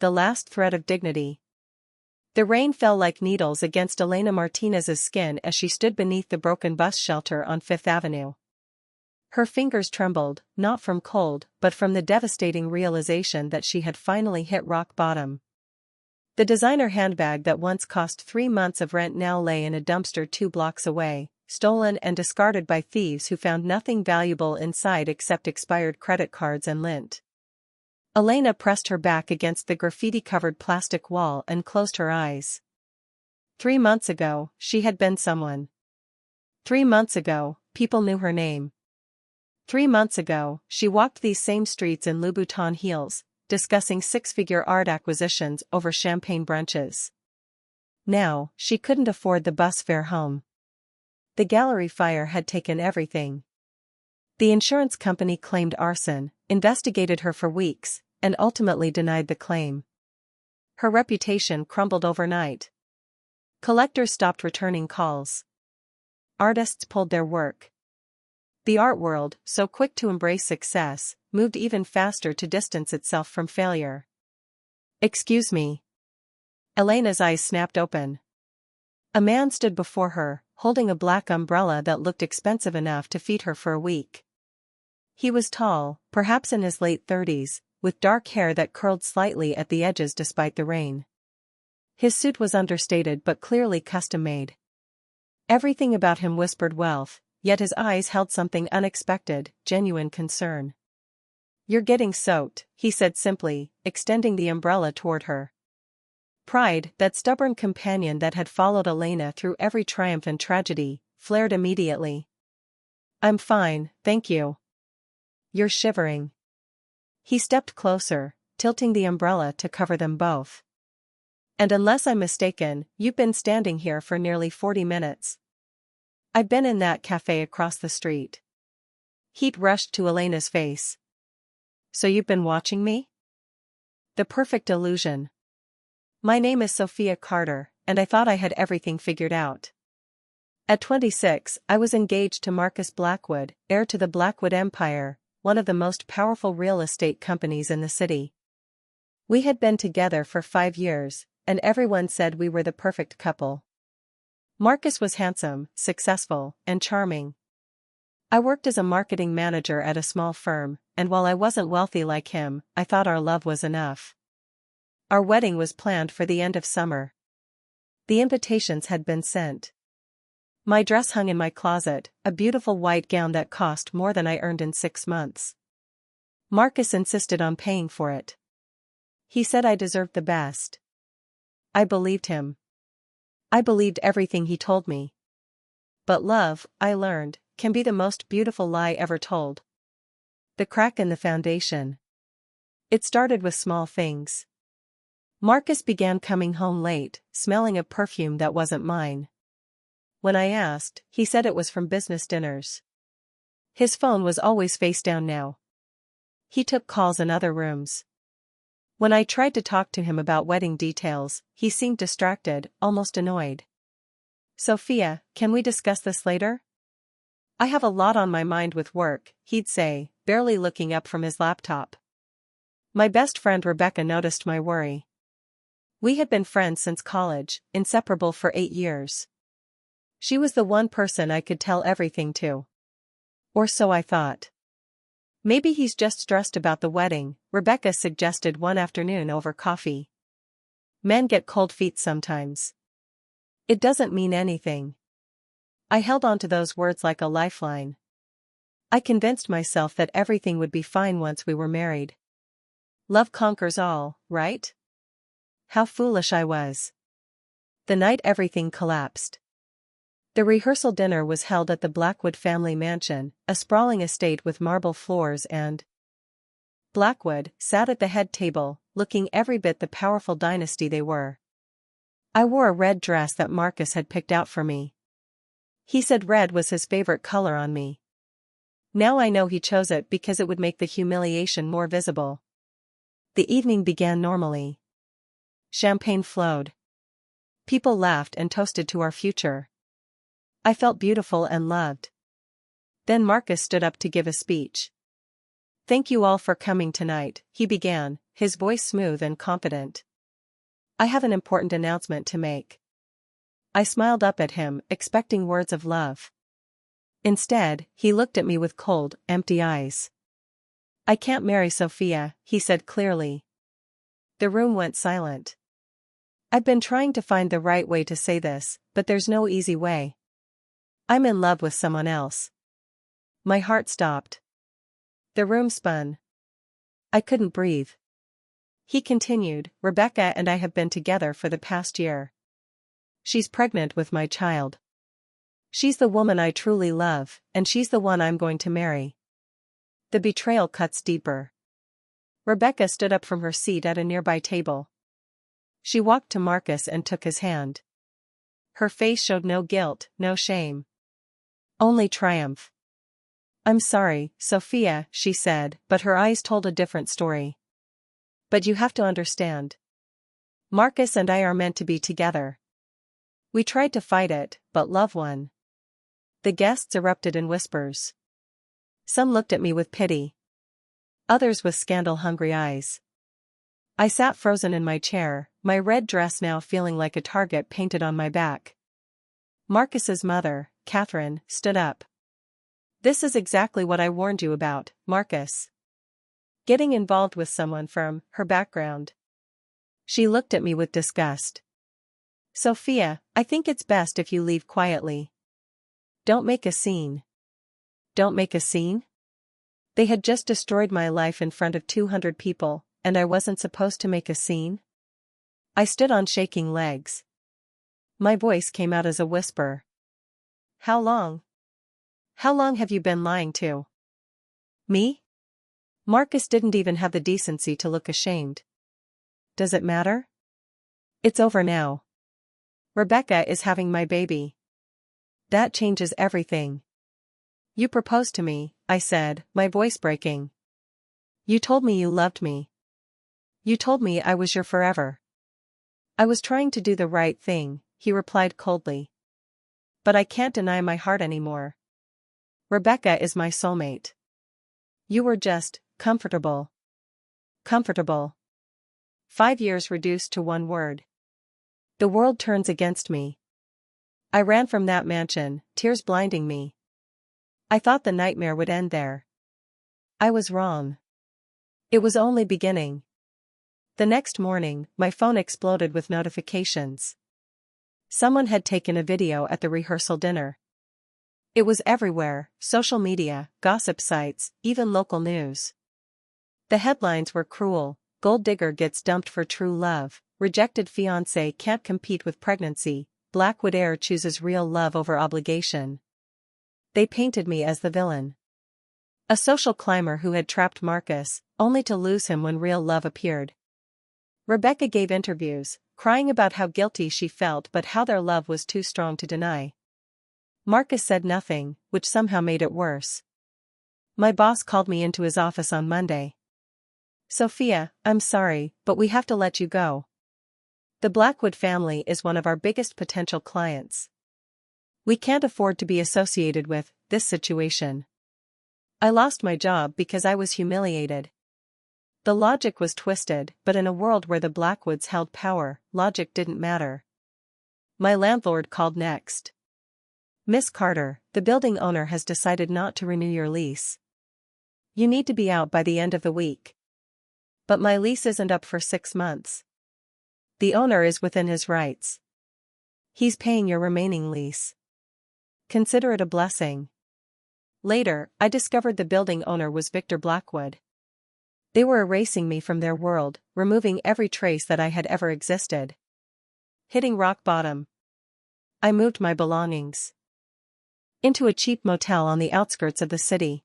the last thread of dignity. The rain fell like needles against Elena Martinez's skin as she stood beneath the broken bus shelter on Fifth Avenue. Her fingers trembled, not from cold but from the devastating realization that she had finally hit rock bottom. The designer handbag that once cost 3 months of rent now lay in a dumpster 2 blocks away, stolen and discarded by thieves who found nothing valuable inside except expired credit cards and lint. Elena pressed her back against the graffiti-covered plastic wall and closed her eyes. 3 months ago, she had been someone. 3 months ago, people knew her name. 3 months ago, she walked these same streets in Louboutin heels, discussing 6-figure art acquisitions over champagne brunches. Now, she couldn't afford the bus fare home. The gallery fire had taken everything. The insurance company claimed arson, investigated her for weeks, and ultimately denied the claim. Her reputation crumbled overnight. Collectors stopped returning calls. Artists pulled their work. The art world, so quick to embrace success, moved even faster to distance itself from failure. "Excuse me." Elena's eyes snapped open. A man stood before her, holding a black umbrella that looked expensive enough to feed her for a week. He was tall, perhaps in his late 30s, with dark hair that curled slightly at the edges despite the rain. His suit was understated but clearly custom-made. Everything about him whispered wealth, yet his eyes held something unexpected, genuine concern. "You're getting soaked," he said simply, extending the umbrella toward her. Pride, that stubborn companion that had followed Elena through every triumph and tragedy, flared immediately. "I'm fine, thank you." "You're shivering." He stepped closer, tilting the umbrella to cover them both. "And unless I'm mistaken, you've been standing here for nearly 40 minutes. I've been in that cafe across the street." Heat rushed to Elena's face. "So you've been watching me?" The perfect illusion. "My name is Sophia Carter, and I thought I had everything figured out. At 26, I was engaged to Marcus Blackwood, heir to the Blackwood Empire, one of the most powerful real estate companies in the city. We had been together for 5 years, and everyone said we were the perfect couple. Marcus was handsome, successful, and charming. I worked as a marketing manager at a small firm, and while I wasn't wealthy like him, I thought our love was enough. Our wedding was planned for the end of summer. The invitations had been sent. My dress hung in my closet, a beautiful white gown that cost more than I earned in 6 months. Marcus insisted on paying for it. He said I deserved the best. I believed him. I believed everything he told me. But love, I learned, can be the most beautiful lie ever told. The crack in the foundation. It started with small things. Marcus began coming home late, smelling of perfume that wasn't mine. When I asked, he said it was from business dinners. His phone was always face down now. He took calls in other rooms. When I tried to talk to him about wedding details, he seemed distracted, almost annoyed. "Sophia, can we discuss this later? I have a lot on my mind with work," he'd say, barely looking up from his laptop. My best friend Rebecca noticed my worry. We had been friends since college, inseparable for 8 years. She was the one person I could tell everything to. Or so I thought. "Maybe he's just stressed about the wedding," Rebecca suggested one afternoon over coffee. "Men get cold feet sometimes. It doesn't mean anything." I held on to those words like a lifeline. I convinced myself that everything would be fine once we were married. Love conquers all, right? How foolish I was. The night everything collapsed. The rehearsal dinner was held at the Blackwood family mansion, a sprawling estate with marble floors, and Blackwood sat at the head table, looking every bit the powerful dynasty they were. I wore a red dress that Marcus had picked out for me. He said red was his favorite color on me. Now I know he chose it because it would make the humiliation more visible. The evening began normally. Champagne flowed. People laughed and toasted to our future. I felt beautiful and loved. Then Marcus stood up to give a speech. "Thank you all for coming tonight," he began, his voice smooth and confident. "I have an important announcement to make." I smiled up at him, expecting words of love. Instead, he looked at me with cold, empty eyes. "I can't marry Sophia," he said clearly. The room went silent. I've been trying to find the right way to say this, but there's no easy way. "I'm in love with someone else." My heart stopped. The room spun. I couldn't breathe. He continued, "Rebecca and I have been together for the past year. She's pregnant with my child. She's the woman I truly love, and she's the one I'm going to marry." The betrayal cuts deeper. Rebecca stood up from her seat at a nearby table. She walked to Marcus and took his hand. Her face showed no guilt, no shame. Only triumph. "I'm sorry, Sophia," she said, but her eyes told a different story. "But you have to understand. Marcus and I are meant to be together. We tried to fight it, but love won." The guests erupted in whispers. Some looked at me with pity. Others with scandal-hungry eyes. I sat frozen in my chair, my red dress now feeling like a target painted on my back. Marcus's mother, Catherine, stood up. "This is exactly what I warned you about, Marcus. Getting involved with someone from her background." She looked at me with disgust. "Sophia, I think it's best if you leave quietly. Don't make a scene." Don't make a scene? They had just destroyed my life in front of 200 people, and I wasn't supposed to make a scene? I stood on shaking legs. My voice came out as a whisper. "How long? How long have you been lying to me?" Marcus didn't even have the decency to look ashamed. "Does it matter? It's over now. Rebecca is having my baby. That changes everything." "You proposed to me," I said, my voice breaking. "You told me you loved me. You told me I was your forever." "I was trying to do the right thing," he replied coldly. "But I can't deny my heart anymore. Rebecca is my soulmate. You were just comfortable." Comfortable. 5 years reduced to one word. The world turns against me. I ran from that mansion, tears blinding me. I thought the nightmare would end there. I was wrong. It was only beginning. The next morning, my phone exploded with notifications. Someone had taken a video at the rehearsal dinner. It was everywhere: social media, gossip sites, even local news. The headlines were cruel: "Gold digger gets dumped for true love," "Rejected fiancé can't compete with pregnancy," "Blackwood heir chooses real love over obligation." They painted me as the villain. A social climber who had trapped Marcus, only to lose him when real love appeared. Rebecca gave interviews, crying about how guilty she felt but how their love was too strong to deny. Marcus said nothing, which somehow made it worse. My boss called me into his office on Monday. "Sophia, I'm sorry, but we have to let you go. The Blackwood family is one of our biggest potential clients. We can't afford to be associated with this situation." I lost my job because I was humiliated. The logic was twisted, but in a world where the Blackwoods held power, logic didn't matter. My landlord called next. "Miss Carter, the building owner has decided not to renew your lease. You need to be out by the end of the week." "But my lease isn't up for 6 months. The owner is within his rights. He's paying your remaining lease. Consider it a blessing." Later, I discovered the building owner was Victor Blackwood. They were erasing me from their world, removing every trace that I had ever existed. Hitting rock bottom. I moved my belongings into a cheap motel on the outskirts of the city.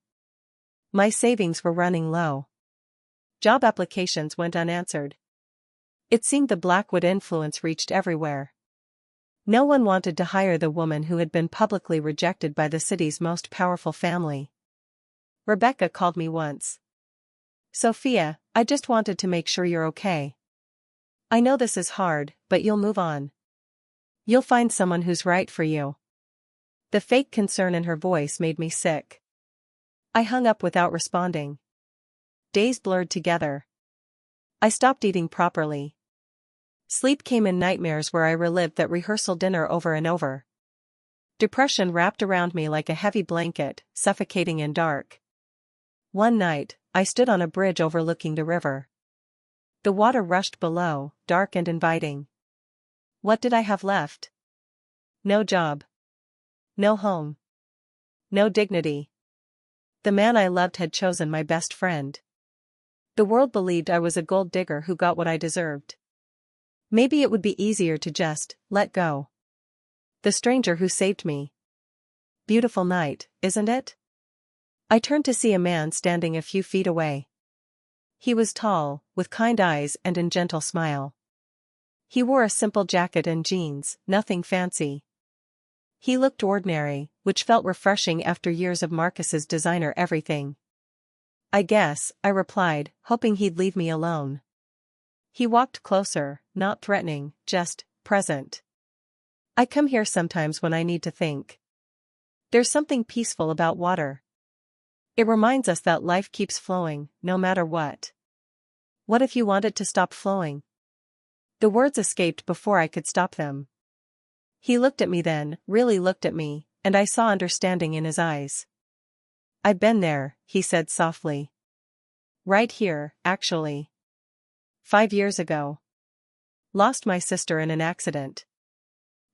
My savings were running low. Job applications went unanswered. It seemed the Blackwood influence reached everywhere. No one wanted to hire the woman who had been publicly rejected by the city's most powerful family. Rebecca called me once. "Sophia, I just wanted to make sure you're okay. I know this is hard, but you'll move on. You'll find someone who's right for you." The fake concern in her voice made me sick. I hung up without responding. Days blurred together. I stopped eating properly. Sleep came in nightmares where I relived that rehearsal dinner over and over. Depression wrapped around me like a heavy blanket, suffocating and dark. One night, I stood on a bridge overlooking the river. The water rushed below, dark and inviting. What did I have left? No job. No home. No dignity. The man I loved had chosen my best friend. The world believed I was a gold digger who got what I deserved. Maybe it would be easier to just let go. The stranger who saved me. Beautiful night, isn't it? I turned to see a man standing a few feet away. He was tall, with kind eyes and a gentle smile. He wore a simple jacket and jeans, nothing fancy. He looked ordinary, which felt refreshing after years of Marcus's designer everything. I guess, I replied, hoping he'd leave me alone. He walked closer, not threatening, just present. I come here sometimes when I need to think. There's something peaceful about water. It reminds us that life keeps flowing, no matter what. What if you want it to stop flowing? The words escaped before I could stop them. He looked at me then, really looked at me, and I saw understanding in his eyes. I've been there, he said softly. Right here, actually. 5 years ago. Lost my sister in an accident.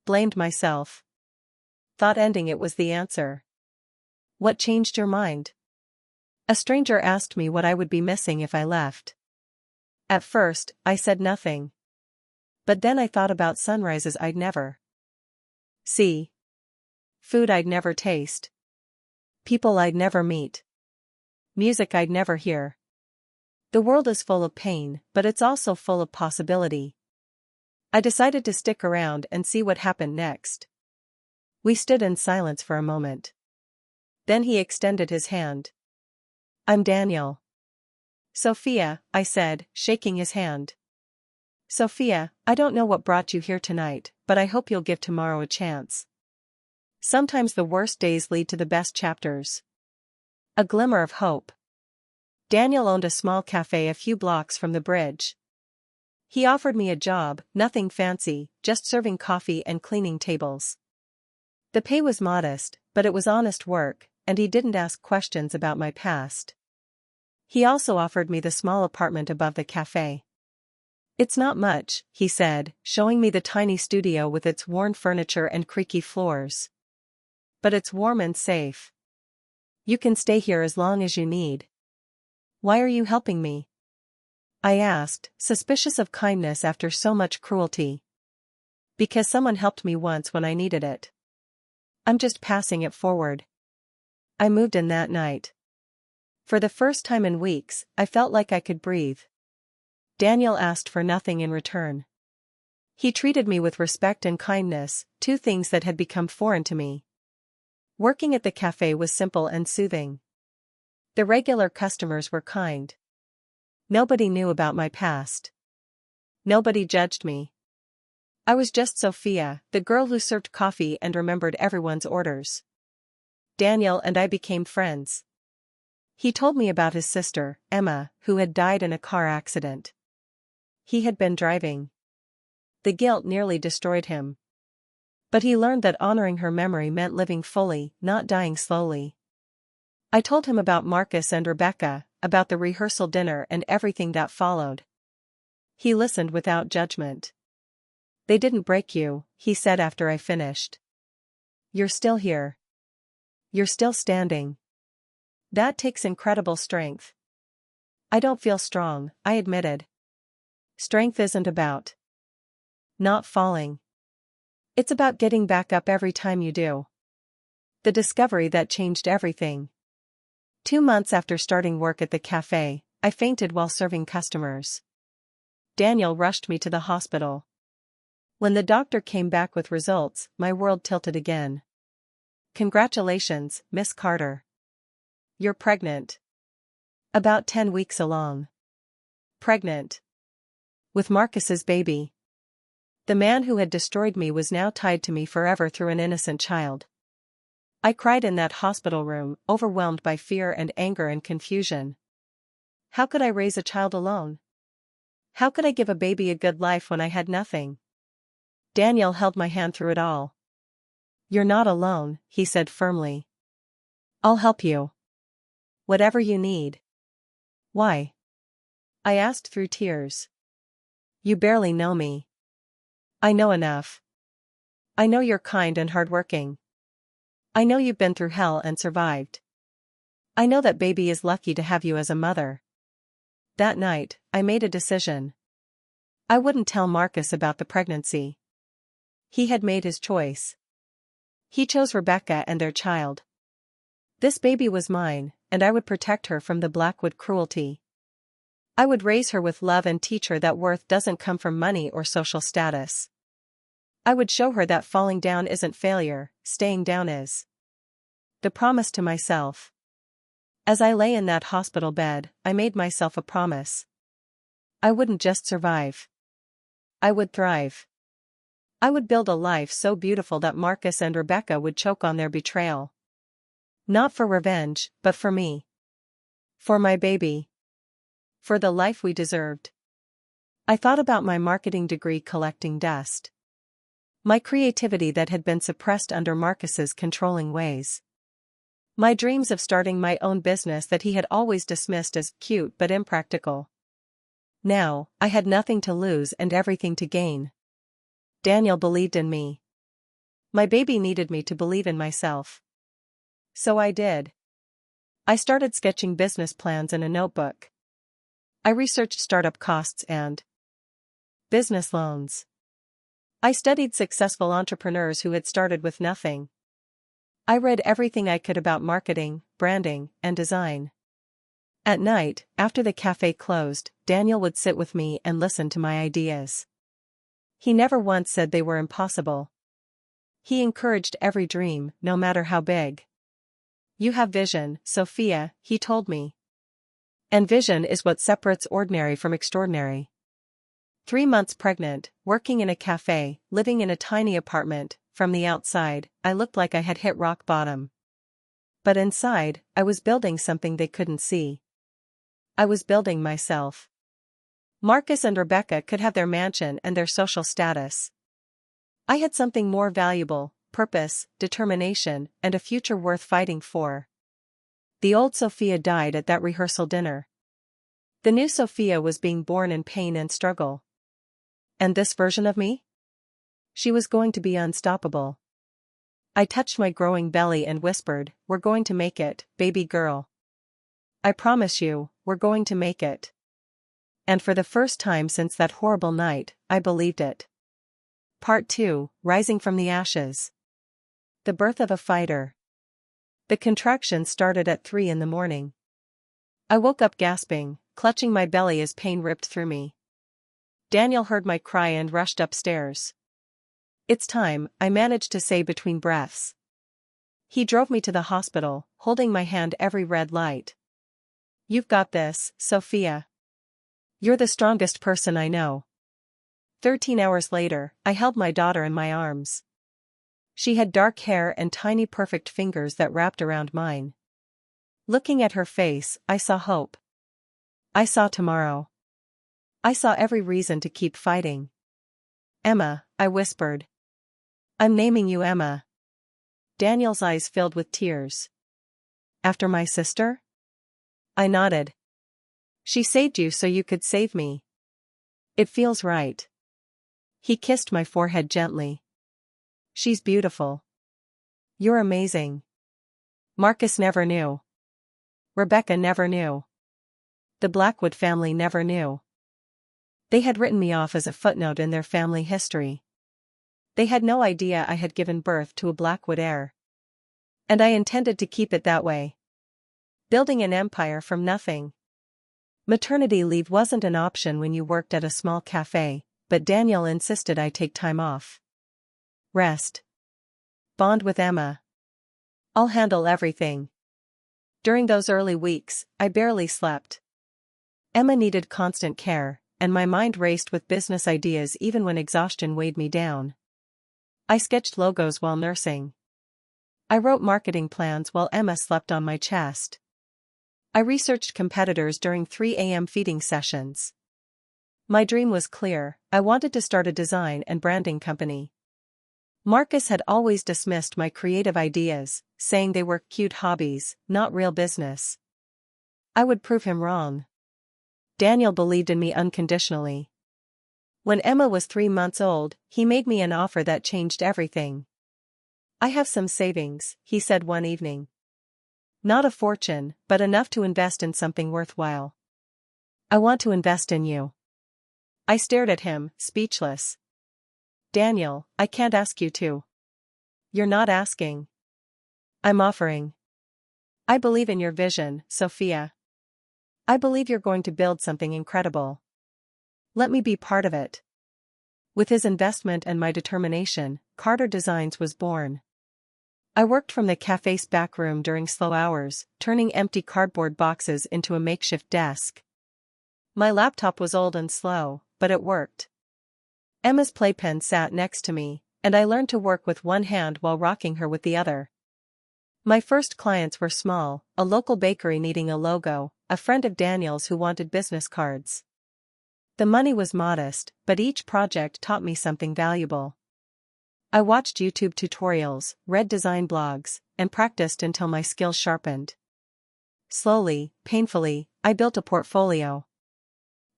Blamed myself. Thought ending it was the answer. What changed your mind? A stranger asked me what I would be missing if I left. At first, I said nothing. But then I thought about sunrises I'd never see. Food I'd never taste. People I'd never meet. Music I'd never hear. The world is full of pain, but it's also full of possibility. I decided to stick around and see what happened next. We stood in silence for a moment. Then he extended his hand. I'm Daniel. Sophia, I said, shaking his hand. Sophia, I don't know what brought you here tonight, but I hope you'll give tomorrow a chance. Sometimes the worst days lead to the best chapters. A glimmer of hope. Daniel owned a small cafe a few blocks from the bridge. He offered me a job, nothing fancy, just serving coffee and cleaning tables. The pay was modest, but it was honest work, and he didn't ask questions about my past. He also offered me the small apartment above the cafe. It's not much, he said, showing me the tiny studio with its worn furniture and creaky floors. But it's warm and safe. You can stay here as long as you need. Why are you helping me? I asked, suspicious of kindness after so much cruelty. Because someone helped me once when I needed it. I'm just passing it forward. I moved in that night. For the first time in weeks, I felt like I could breathe. Daniel asked for nothing in return. He treated me with respect and kindness, two things that had become foreign to me. Working at the cafe was simple and soothing. The regular customers were kind. Nobody knew about my past. Nobody judged me. I was just Sophia, the girl who served coffee and remembered everyone's orders. Daniel and I became friends. He told me about his sister, Emma, who had died in a car accident. He had been driving. The guilt nearly destroyed him. But he learned that honoring her memory meant living fully, not dying slowly. I told him about Marcus and Rebecca, about the rehearsal dinner and everything that followed. He listened without judgment. They didn't break you, he said after I finished. You're still here. You're still standing. That takes incredible strength. I don't feel strong, I admitted. Strength isn't about not falling. It's about getting back up every time you do. The discovery that changed everything. 2 months after starting work at the cafe, I fainted while serving customers. Daniel rushed me to the hospital. When the doctor came back with results, my world tilted again. Congratulations, Miss Carter. You're pregnant. About 10 weeks along. Pregnant. With Marcus's baby. The man who had destroyed me was now tied to me forever through an innocent child. I cried in that hospital room, overwhelmed by fear and anger and confusion. How could I raise a child alone? How could I give a baby a good life when I had nothing? Daniel held my hand through it all. You're not alone, he said firmly. I'll help you. Whatever you need. Why? I asked through tears. You barely know me. I know enough. I know you're kind and hardworking. I know you've been through hell and survived. I know that baby is lucky to have you as a mother. That night, I made a decision. I wouldn't tell Marcus about the pregnancy. He had made his choice. He chose Rebecca and their child. This baby was mine, and I would protect her from the Blackwood cruelty. I would raise her with love and teach her that worth doesn't come from money or social status. I would show her that falling down isn't failure, staying down is. The promise to myself. As I lay in that hospital bed, I made myself a promise. I wouldn't just survive. I would thrive. I would build a life so beautiful that Marcus and Rebecca would choke on their betrayal. Not for revenge, but for me. For my baby. For the life we deserved. I thought about my marketing degree collecting dust. My creativity that had been suppressed under Marcus's controlling ways. My dreams of starting my own business that he had always dismissed as cute but impractical. Now, I had nothing to lose and everything to gain. Daniel believed in me. My baby needed me to believe in myself. So I did. I started sketching business plans in a notebook. I researched startup costs and business loans. I studied successful entrepreneurs who had started with nothing. I read everything I could about marketing, branding, and design. At night, after the cafe closed, Daniel would sit with me and listen to my ideas. He never once said they were impossible. He encouraged every dream, no matter how big. You have vision, Sophia, he told me. And vision is what separates ordinary from extraordinary. 3 months pregnant, working in a cafe, living in a tiny apartment, from the outside, I looked like I had hit rock bottom. But inside, I was building something they couldn't see. I was building myself. Marcus and Rebecca could have their mansion and their social status. I had something more valuable, purpose, determination, and a future worth fighting for. The old Sophia died at that rehearsal dinner. The new Sophia was being born in pain and struggle. And this version of me? She was going to be unstoppable. I touched my growing belly and whispered, "We're going to make it, baby girl. I promise you, we're going to make it." And for the first time since that horrible night, I believed it. Part 2, Rising from the Ashes. The birth of a fighter. The contractions started at 3 in the morning. I woke up gasping, clutching my belly as pain ripped through me. Daniel heard my cry and rushed upstairs. "It's time," I managed to say between breaths. He drove me to the hospital, holding my hand every red light. "You've got this, Sophia. You're the strongest person I know." 13 hours later, I held my daughter in my arms. She had dark hair and tiny perfect fingers that wrapped around mine. Looking at her face, I saw hope. I saw tomorrow. I saw every reason to keep fighting. "Emma," I whispered. "I'm naming you Emma." Daniel's eyes filled with tears. "After my sister?" I nodded. "She saved you so you could save me. It feels right." He kissed my forehead gently. "She's beautiful. You're amazing. Marcus never knew. Rebecca never knew. The Blackwood family never knew. They had written me off as a footnote in their family history. They had no idea I had given birth to a Blackwood heir. And I intended to keep it that way. Building an empire from nothing. Maternity leave wasn't an option when you worked at a small cafe, but Daniel insisted I take time off. Rest. Bond with Emma. I'll handle everything. During those early weeks, I barely slept. Emma needed constant care, and my mind raced with business ideas even when exhaustion weighed me down. I sketched logos while nursing. I wrote marketing plans while Emma slept on my chest. I researched competitors during 3 a.m. feeding sessions. My dream was clear: I wanted to start a design and branding company. Marcus had always dismissed my creative ideas, saying they were cute hobbies, not real business. I would prove him wrong. Daniel believed in me unconditionally. When Emma was 3 months old, he made me an offer that changed everything. "I have some savings," he said one evening. "Not a fortune, but enough to invest in something worthwhile. I want to invest in you." I stared at him, speechless. "Daniel, I can't ask you to." "You're not asking. I'm offering. I believe in your vision, Sophia. I believe you're going to build something incredible. Let me be part of it." With his investment and my determination, Carter Designs was born. I worked from the cafe's back room during slow hours, turning empty cardboard boxes into a makeshift desk. My laptop was old and slow, but it worked. Emma's playpen sat next to me, and I learned to work with one hand while rocking her with the other. My first clients were small: a local bakery needing a logo, a friend of Daniel's who wanted business cards. The money was modest, but each project taught me something valuable. I watched YouTube tutorials, read design blogs, and practiced until my skills sharpened. Slowly, painfully, I built a portfolio.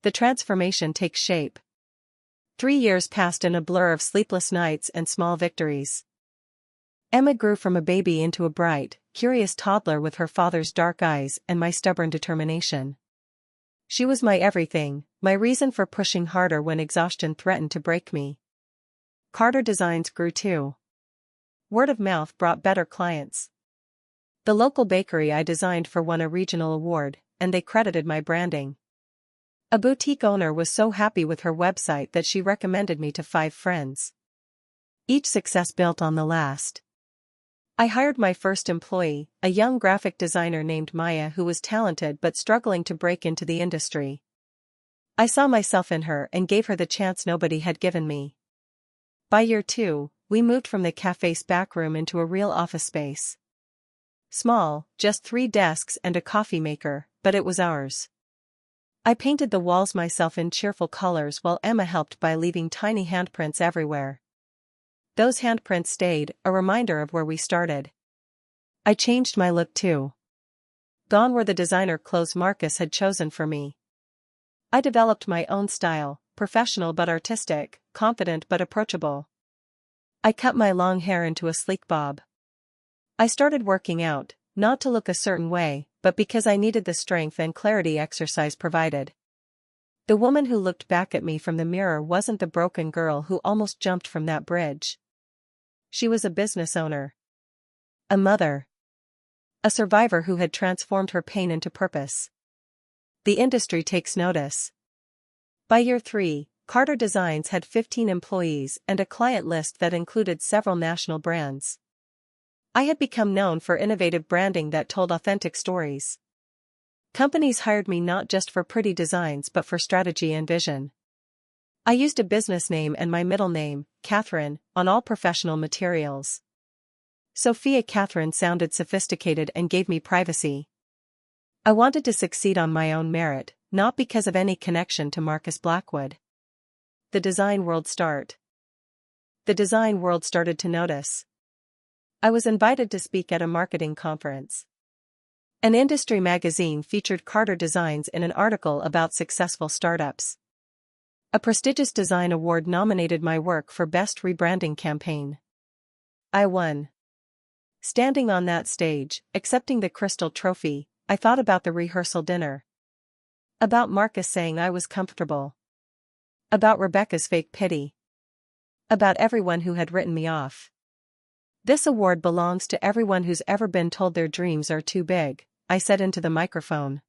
The transformation takes shape. 3 years passed in a blur of sleepless nights and small victories. Emma grew from a baby into a bright, curious toddler with her father's dark eyes and my stubborn determination. She was my everything, my reason for pushing harder when exhaustion threatened to break me. Carter Designs grew too. Word of mouth brought better clients. The local bakery I designed for won a regional award, and they credited my branding. A boutique owner was so happy with her website that she recommended me to 5 friends. Each success built on the last. I hired my first employee, a young graphic designer named Maya who was talented but struggling to break into the industry. I saw myself in her and gave her the chance nobody had given me. By year 2, we moved from the cafe's back room into a real office space. Small, just 3 desks and a coffee maker, but it was ours. I painted the walls myself in cheerful colors while Emma helped by leaving tiny handprints everywhere. Those handprints stayed, a reminder of where we started. I changed my look too. Gone were the designer clothes Marcus had chosen for me. I developed my own style, professional but artistic, confident but approachable. I cut my long hair into a sleek bob. I started working out, not to look a certain way, but because I needed the strength and clarity exercise provided. The woman who looked back at me from the mirror wasn't the broken girl who almost jumped from that bridge. She was a business owner. A mother. A survivor who had transformed her pain into purpose. The industry takes notice. By year 3, Carter Designs had 15 employees and a client list that included several national brands. I had become known for innovative branding that told authentic stories. Companies hired me not just for pretty designs but for strategy and vision. I used a business name and my middle name, Catherine, on all professional materials. Sophia Catherine sounded sophisticated and gave me privacy. I wanted to succeed on my own merit, not because of any connection to Marcus Blackwood. The design world started to notice. I was invited to speak at a marketing conference. An industry magazine featured Carter Designs in an article about successful startups. A prestigious design award nominated my work for Best Rebranding Campaign. I won. Standing on that stage, accepting the crystal trophy, I thought about the rehearsal dinner. About Marcus saying I was comfortable. About Rebecca's fake pity. About everyone who had written me off. "This award belongs to everyone who's ever been told their dreams are too big," I said into the microphone.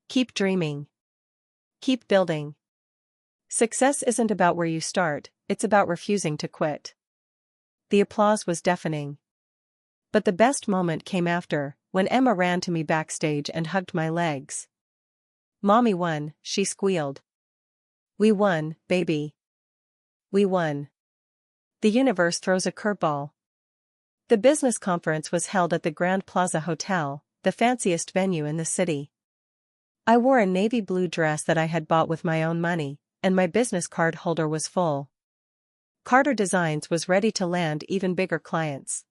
"Keep dreaming. Keep building. Success isn't about where you start, it's about refusing to quit." The applause was deafening. But the best moment came after, when Emma ran to me backstage and hugged my legs. "Mommy won," she squealed. "We won, baby. We won." The universe throws a curveball. The business conference was held at the Grand Plaza Hotel, the fanciest venue in the city. I wore a navy blue dress that I had bought with my own money, and my business card holder was full. Carter Designs was ready to land even bigger clients.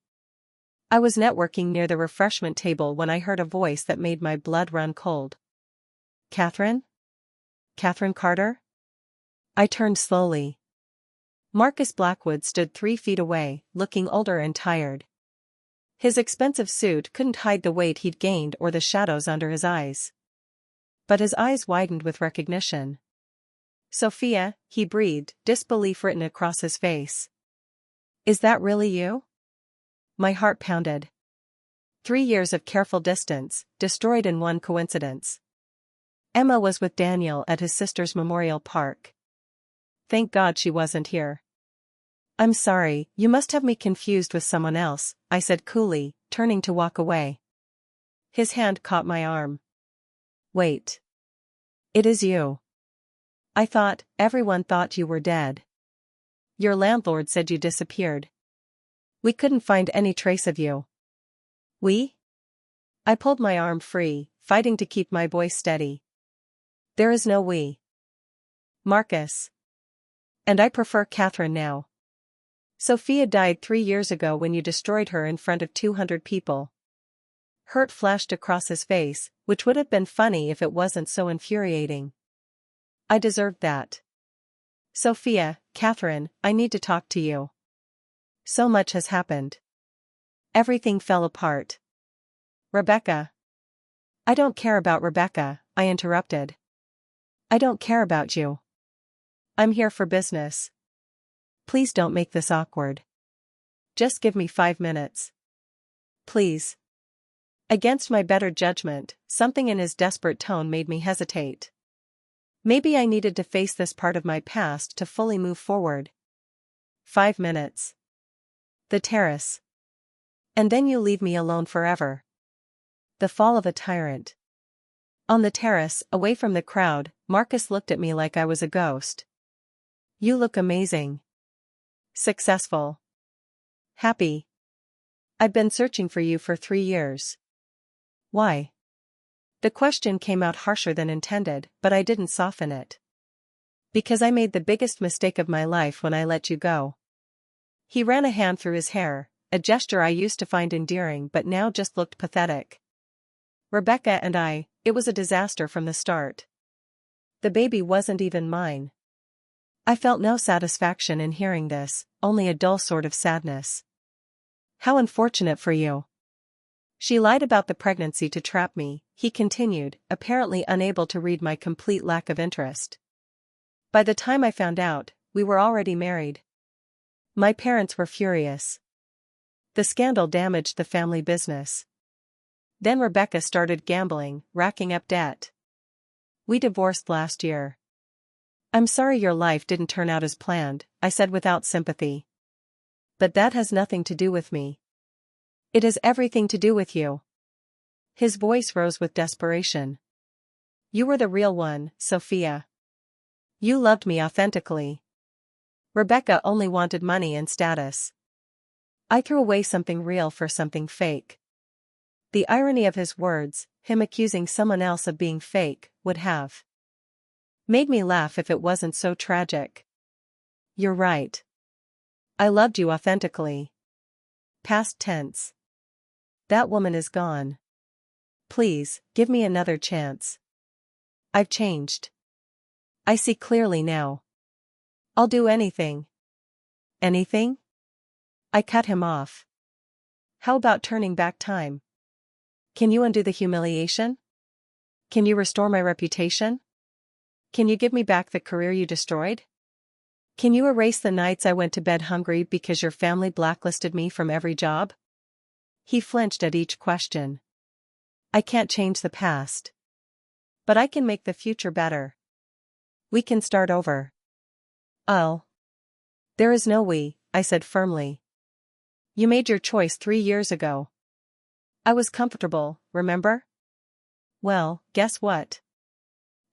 I was networking near the refreshment table when I heard a voice that made my blood run cold. Catherine? Catherine Carter? I turned slowly. Marcus Blackwood stood 3 feet away, looking older and tired. His expensive suit couldn't hide the weight he'd gained or the shadows under his eyes. But his eyes widened with recognition. Sophia, he breathed, disbelief written across his face. Is that really you? My heart pounded. 3 years of careful distance, destroyed in one coincidence. Emma was with Daniel at his sister's memorial park. Thank God she wasn't here. I'm sorry, you must have me confused with someone else, I said coolly, turning to walk away. His hand caught my arm. Wait. It is you. I thought, everyone thought you were dead. Your landlord said you disappeared. We couldn't find any trace of you. We? I pulled my arm free, fighting to keep my voice steady. There is no we. Marcus. And I prefer Catherine now. Sophia died 3 years ago when you destroyed her in front of 200 people. Hurt flashed across his face, which would have been funny if it wasn't so infuriating. I deserved that. Sophia, Catherine, I need to talk to you. So much has happened. Everything fell apart. Rebecca. I don't care about Rebecca, I interrupted. I don't care about you. I'm here for business. Please don't make this awkward. Just give me 5 minutes. Please. Against my better judgment, something in his desperate tone made me hesitate. Maybe I needed to face this part of my past to fully move forward. 5 minutes. The terrace. And then you leave me alone forever. The fall of a tyrant. On the terrace, away from the crowd, Marcus looked at me like I was a ghost. You look amazing. Successful. Happy. I've been searching for you for 3 years. Why? The question came out harsher than intended, but I didn't soften it. Because I made the biggest mistake of my life when I let you go. He ran a hand through his hair, a gesture I used to find endearing but now just looked pathetic. Rebecca and I, it was a disaster from the start. The baby wasn't even mine. I felt no satisfaction in hearing this, only a dull sort of sadness. How unfortunate for you. She lied about the pregnancy to trap me, he continued, apparently unable to read my complete lack of interest. By the time I found out, we were already married. My parents were furious. The scandal damaged the family business. Then Rebecca started gambling, racking up debt. We divorced last year. I'm sorry your life didn't turn out as planned, I said without sympathy. But that has nothing to do with me. It has everything to do with you. His voice rose with desperation. You were the real one, Sophia. You loved me authentically. Rebecca only wanted money and status. I threw away something real for something fake. The irony of his words, him accusing someone else of being fake, would have made me laugh if it wasn't so tragic. You're right. I loved you authentically. Past tense. That woman is gone. Please, give me another chance. I've changed. I see clearly now. I'll do anything. Anything? I cut him off. How about turning back time? Can you undo the humiliation? Can you restore my reputation? Can you give me back the career you destroyed? Can you erase the nights I went to bed hungry because your family blacklisted me from every job? He flinched at each question. I can't change the past. But I can make the future better. We can start over. Oh. There is no we, I said firmly. You made your choice 3 years ago. I was comfortable, remember? Well, guess what?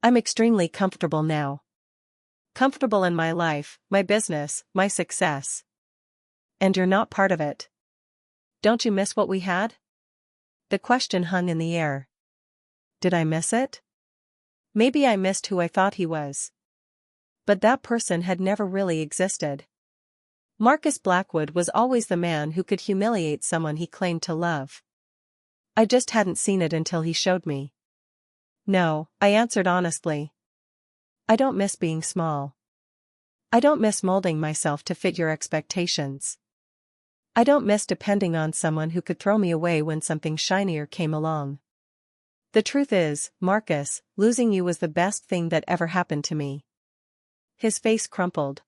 I'm extremely comfortable now. Comfortable in my life, my business, my success. And you're not part of it. Don't you miss what we had? The question hung in the air. Did I miss it? Maybe I missed who I thought he was. But that person had never really existed. Marcus Blackwood was always the man who could humiliate someone he claimed to love. I just hadn't seen it until he showed me. No, I answered honestly. I don't miss being small. I don't miss molding myself to fit your expectations. I don't miss depending on someone who could throw me away when something shinier came along. The truth is, Marcus, losing you was the best thing that ever happened to me. His face crumpled.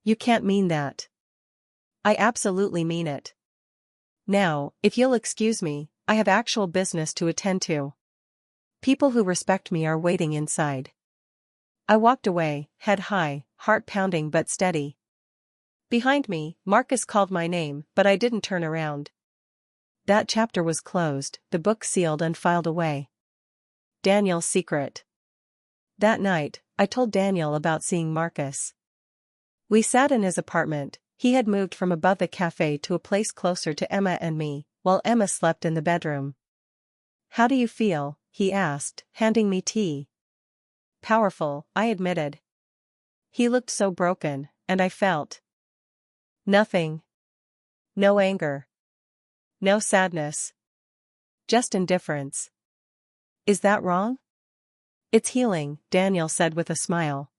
You can't mean that. I absolutely mean it. Now, if you'll excuse me, I have actual business to attend to. People who respect me are waiting inside. I walked away, head high, heart pounding but steady. Behind me, Marcus called my name, but I didn't turn around. That chapter was closed, the book sealed and filed away. Daniel's secret. That night, I told Daniel about seeing Marcus. We sat in his apartment. He had moved from above the cafe to a place closer to Emma and me, while Emma slept in the bedroom. How do you feel? He asked, handing me tea. Powerful, I admitted. He looked so broken, and I felt nothing. No anger. No sadness. Just indifference. Is that wrong? It's healing, Daniel said with a smile.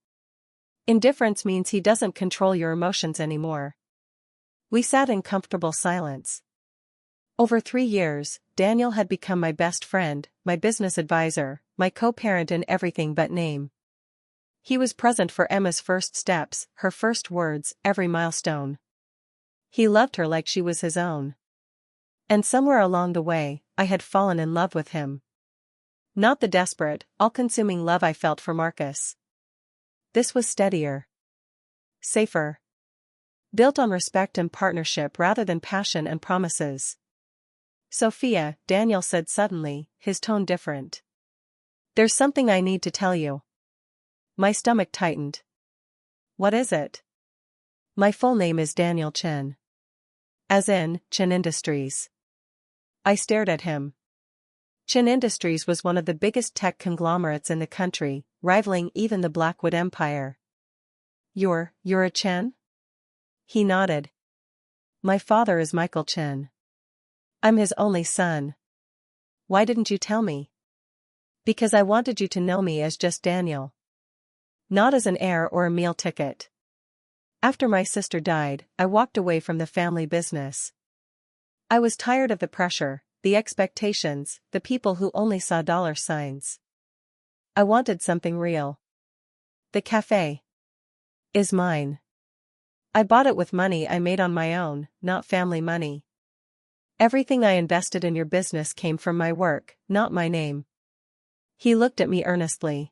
Indifference means he doesn't control your emotions anymore. We sat in comfortable silence. Over 3 years, Daniel had become my best friend, my business advisor, my co-parent in everything but name. He was present for Emma's first steps, her first words, every milestone. He loved her like she was his own. And somewhere along the way, I had fallen in love with him. Not the desperate, all-consuming love I felt for Marcus. This was steadier. Safer. Built on respect and partnership rather than passion and promises. Sophia, Daniel said suddenly, his tone different. There's something I need to tell you. My stomach tightened. What is it? My full name is Daniel Chen. As in, Chen Industries. I stared at him. Chen Industries was one of the biggest tech conglomerates in the country, rivaling even the Blackwood Empire. You're a Chen? He nodded. My father is Michael Chen. I'm his only son. Why didn't you tell me? Because I wanted you to know me as just Daniel. Not as an heir or a meal ticket. After my sister died, I walked away from the family business. I was tired of the pressure, the expectations, the people who only saw dollar signs. I wanted something real. The cafe is mine. I bought it with money I made on my own, not family money. Everything I invested in your business came from my work, not my name. He looked at me earnestly.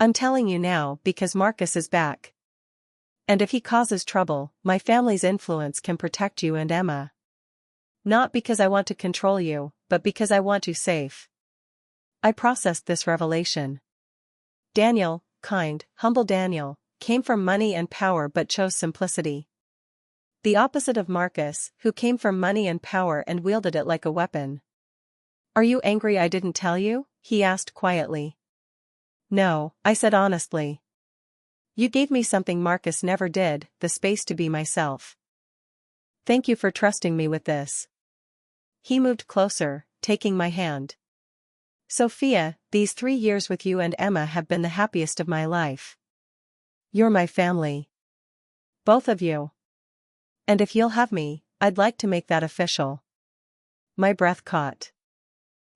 I'm telling you now because Marcus is back. And if he causes trouble, my family's influence can protect you and Emma. Not because I want to control you, but because I want you safe. I processed this revelation. Daniel, kind, humble Daniel, came from money and power but chose simplicity. The opposite of Marcus, who came from money and power and wielded it like a weapon. Are you angry I didn't tell you? He asked quietly. No, I said honestly. You gave me something Marcus never did, the space to be myself. Thank you for trusting me with this. He moved closer, taking my hand. Sophia, these 3 years with you and Emma have been the happiest of my life. You're my family. Both of you. And if you'll have me, I'd like to make that official. My breath caught.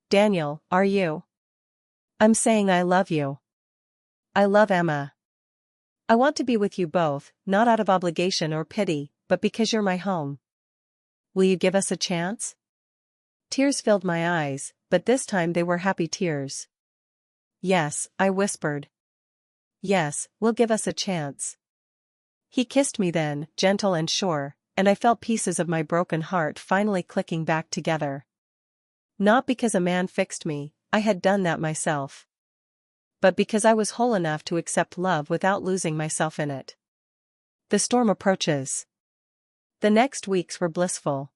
Daniel, are you? I'm saying I love you. I love Emma. I want to be with you both, not out of obligation or pity, but because you're my home. Will you give us a chance? Tears filled my eyes, but this time they were happy tears. Yes, I whispered. Yes, we'll give us a chance. He kissed me then, gentle and sure, and I felt pieces of my broken heart finally clicking back together. Not because a man fixed me, I had done that myself. But because I was whole enough to accept love without losing myself in it. The storm approaches. The next weeks were blissful.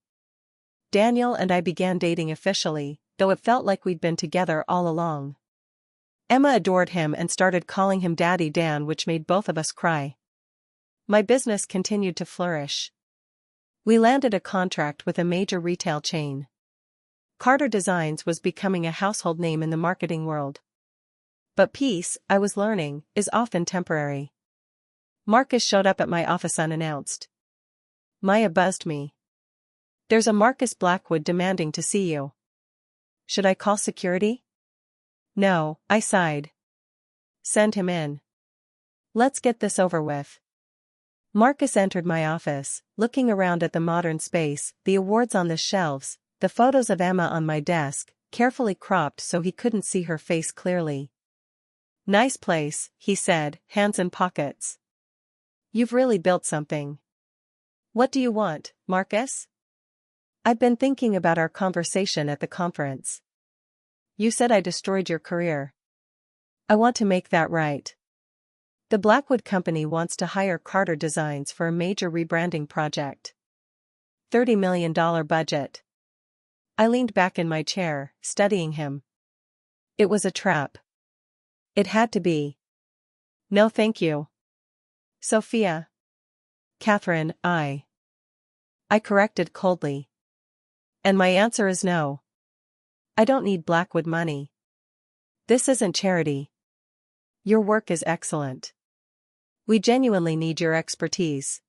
Daniel and I began dating officially, though it felt like we'd been together all along. Emma adored him and started calling him Daddy Dan, which made both of us cry. My business continued to flourish. We landed a contract with a major retail chain. Carter Designs was becoming a household name in the marketing world. But peace, I was learning, is often temporary. Marcus showed up at my office unannounced. Maya buzzed me. There's a Marcus Blackwood demanding to see you. Should I call security? No, I sighed. Send him in. Let's get this over with. Marcus entered my office, looking around at the modern space, the awards on the shelves, the photos of Emma on my desk, carefully cropped so he couldn't see her face clearly. Nice place, he said, hands in pockets. You've really built something. What do you want, Marcus? I've been thinking about our conversation at the conference. You said I destroyed your career. I want to make that right. The Blackwood Company wants to hire Carter Designs for a major rebranding project. $30 million budget. I leaned back in my chair, studying him. It was a trap. It had to be. No thank you. Sophia. Catherine, I corrected coldly. And my answer is no. I don't need Blackwood money. This isn't charity. Your work is excellent. We genuinely need your expertise.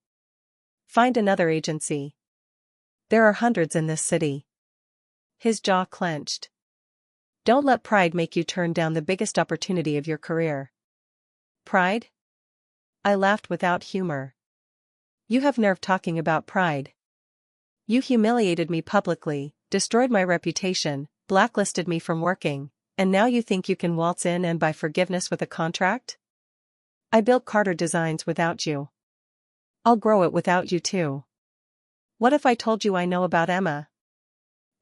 Find another agency. There are hundreds in this city. His jaw clenched. Don't let pride make you turn down the biggest opportunity of your career. Pride? I laughed without humor. You have nerve talking about pride. You humiliated me publicly, destroyed my reputation, blacklisted me from working, and now you think you can waltz in and buy forgiveness with a contract? I built Carter Designs without you. I'll grow it without you too. What if I told you I know about Emma?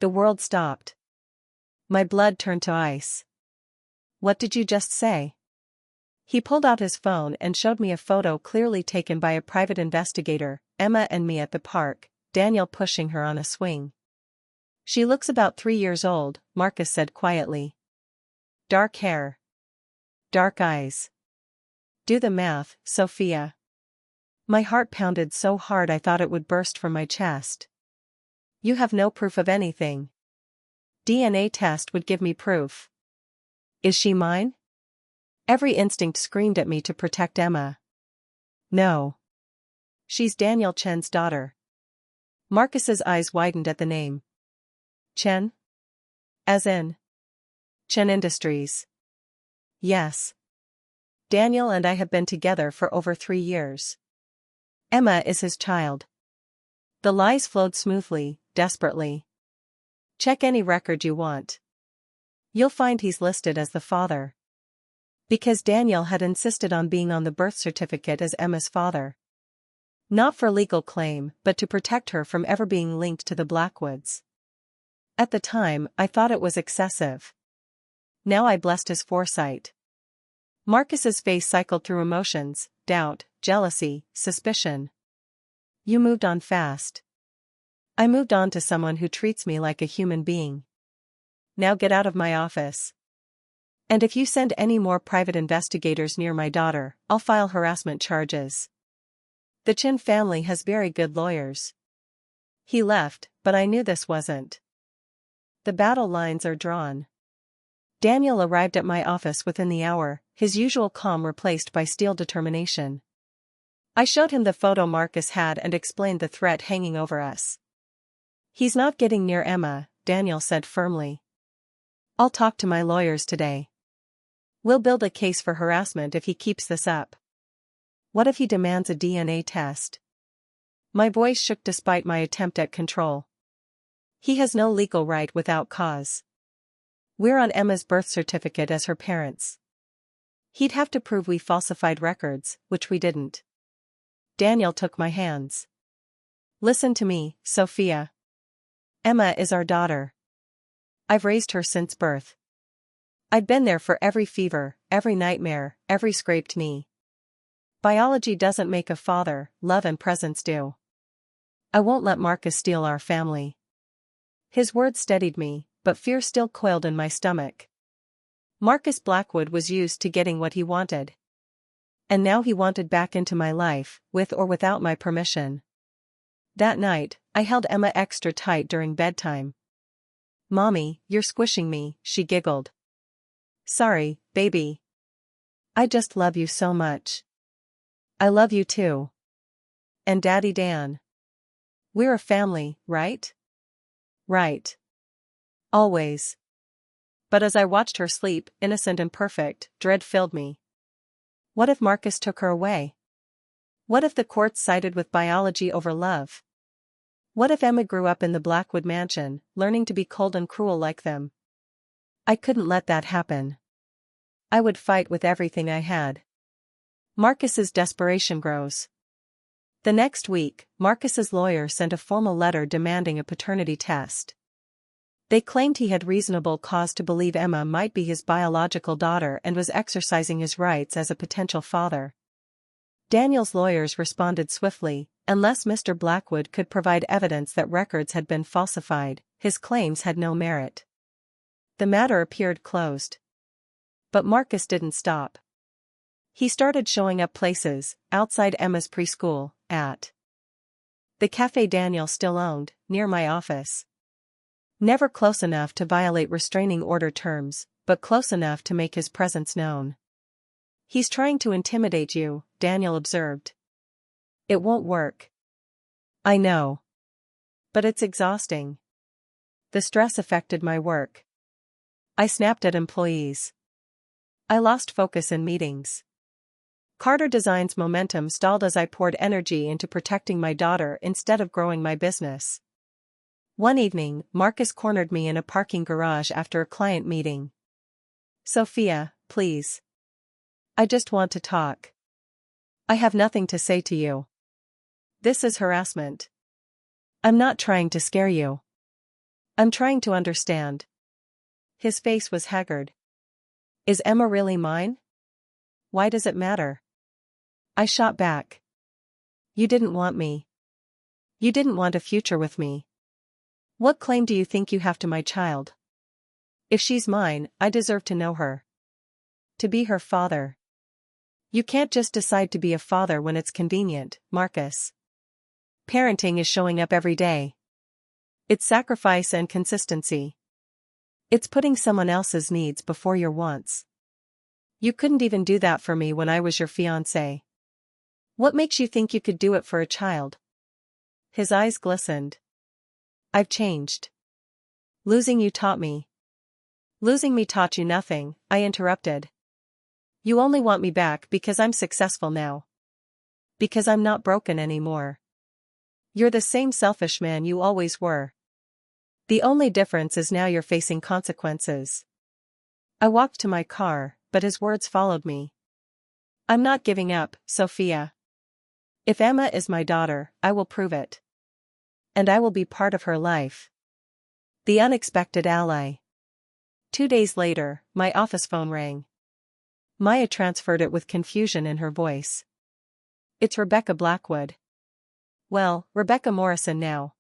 The world stopped. My blood turned to ice. What did you just say? He pulled out his phone and showed me a photo clearly taken by a private investigator, Emma and me at the park, Daniel pushing her on a swing. She looks about 3 years old, Marcus said quietly. Dark hair. Dark eyes. Do the math, Sophia. My heart pounded so hard I thought it would burst from my chest. You have no proof of anything. DNA test would give me proof. Is she mine? Every instinct screamed at me to protect Emma. No. She's Daniel Chen's daughter. Marcus's eyes widened at the name. Chen? As in? Chen Industries. Yes. Daniel and I have been together for over 3 years. Emma is his child. The lies flowed smoothly, desperately. Check any record you want. You'll find he's listed as the father. Because Daniel had insisted on being on the birth certificate as Emma's father. Not for legal claim, but to protect her from ever being linked to the Blackwoods. At the time, I thought it was excessive. Now I blessed his foresight. Marcus's face cycled through emotions, doubt, jealousy, suspicion. You moved on fast. I moved on to someone who treats me like a human being. Now get out of my office. And if you send any more private investigators near my daughter, I'll file harassment charges. The Chin family has very good lawyers. He left, but I knew this wasn't. The battle lines are drawn. Daniel arrived at my office within the hour, his usual calm replaced by steel determination. I showed him the photo Marcus had and explained the threat hanging over us. He's not getting near Emma, Daniel said firmly. I'll talk to my lawyers today. We'll build a case for harassment if he keeps this up. What if he demands a DNA test? My voice shook despite my attempt at control. He has no legal right without cause. We're on Emma's birth certificate as her parents. He'd have to prove we falsified records, which we didn't. Daniel took my hands. Listen to me, Sophia. Emma is our daughter. I've raised her since birth. I'd been there for every fever, every nightmare, every scraped knee. Biology doesn't make a father, love and presence do. I won't let Marcus steal our family. His words steadied me, but fear still coiled in my stomach. Marcus Blackwood was used to getting what he wanted. And now he wanted back into my life, with or without my permission. That night, I held Emma extra tight during bedtime. "Mommy, you're squishing me," she giggled. "Sorry, baby. I just love you so much." "I love you too. And Daddy Dan. We're a family, right?" "Right. Always." But as I watched her sleep, innocent and perfect, dread filled me. What if Marcus took her away? What if the courts sided with biology over love? What if Emma grew up in the Blackwood mansion, learning to be cold and cruel like them? I couldn't let that happen. I would fight with everything I had. Marcus's desperation grows. The next week, Marcus's lawyer sent a formal letter demanding a paternity test. They claimed he had reasonable cause to believe Emma might be his biological daughter and was exercising his rights as a potential father. Daniel's lawyers responded swiftly. Unless Mr. Blackwood could provide evidence that records had been falsified, his claims had no merit. The matter appeared closed. But Marcus didn't stop. He started showing up places, outside Emma's preschool, at the cafe Daniel still owned, near my office. Never close enough to violate restraining order terms, but close enough to make his presence known. "He's trying to intimidate you," Daniel observed. "It won't work." "I know. But it's exhausting." The stress affected my work. I snapped at employees. I lost focus in meetings. Carter Design's momentum stalled as I poured energy into protecting my daughter instead of growing my business. One evening, Marcus cornered me in a parking garage after a client meeting. "Sophia, please. I just want to talk. I have nothing to say to you. This is harassment. I'm not trying to scare you. I'm trying to understand." His face was haggard. "Is Emma really mine? Why does it matter?" I shot back. "You didn't want me. You didn't want a future with me. What claim do you think you have to my child? If she's mine, I deserve to know her. To be her father. You can't just decide to be a father when it's convenient, Marcus. Parenting is showing up every day. It's sacrifice and consistency. It's putting someone else's needs before your wants. You couldn't even do that for me when I was your fiancé. What makes you think you could do it for a child?" His eyes glistened. "I've changed. Losing you taught me." "Losing me taught you nothing," I interrupted. "You only want me back because I'm successful now. Because I'm not broken anymore. You're the same selfish man you always were. The only difference is now you're facing consequences." I walked to my car, but his words followed me. "I'm not giving up, Sophia. If Emma is my daughter, I will prove it. And I will be part of her life." The unexpected ally. 2 days later, my office phone rang. Maya transferred it with confusion in her voice. "It's Rebecca Blackwood." "Well, Rebecca Morrison now.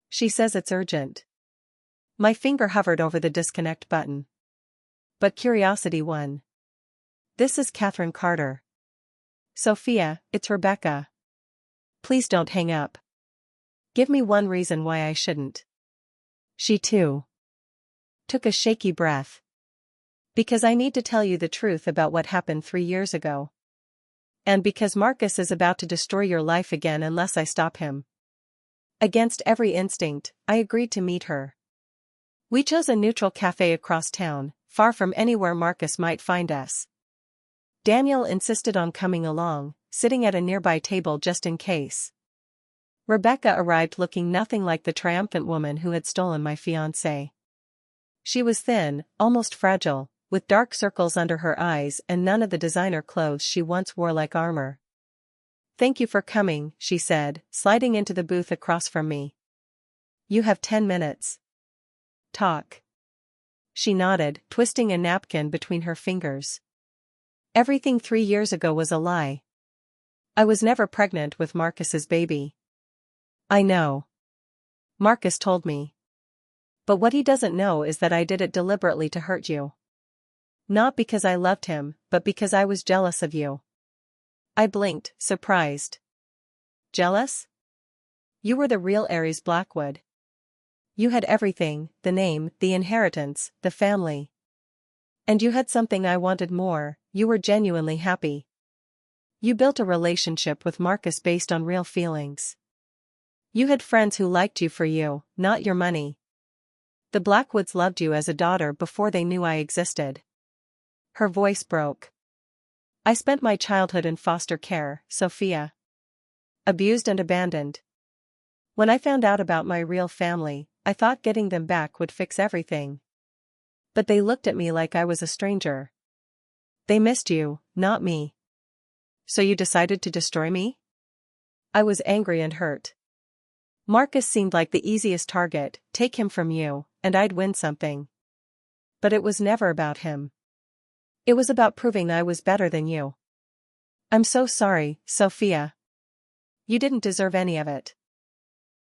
She says it's urgent." My finger hovered over the disconnect button. But curiosity won. "This is Catherine Carter." "Sophia, it's Rebecca. Please don't hang up. Give me one reason why I shouldn't." She too took a shaky breath. "Because I need to tell you the truth about what happened 3 years ago. And because Marcus is about to destroy your life again unless I stop him." Against every instinct, I agreed to meet her. We chose a neutral cafe across town, far from anywhere Marcus might find us. Daniel insisted on coming along, sitting at a nearby table just in case. Rebecca arrived looking nothing like the triumphant woman who had stolen my fiancé. She was thin, almost fragile, with dark circles under her eyes and none of the designer clothes she once wore like armor. "Thank you for coming," she said, sliding into the booth across from me. "You have 10 minutes. Talk." She nodded, twisting a napkin between her fingers. "Everything 3 years ago was a lie. I was never pregnant with Marcus's baby." "I know. Marcus told me. But what he doesn't know is that I did it deliberately to hurt you." Not because I loved him, but because I was jealous of you. I blinked, surprised. Jealous? You were the real Aries Blackwood. You had everything, the name, the inheritance, the family. And you had something I wanted more, you were genuinely happy. You built a relationship with Marcus based on real feelings. You had friends who liked you for you, not your money. The Blackwoods loved you as a daughter before they knew I existed. Her voice broke. I spent my childhood in foster care, Sophia. Abused and abandoned. When I found out about my real family, I thought getting them back would fix everything. But they looked at me like I was a stranger. They missed you, not me. So you decided to destroy me? I was angry and hurt. Marcus seemed like the easiest target, take him from you, and I'd win something. But it was never about him. It was about proving I was better than you. I'm so sorry, Sophia. You didn't deserve any of it.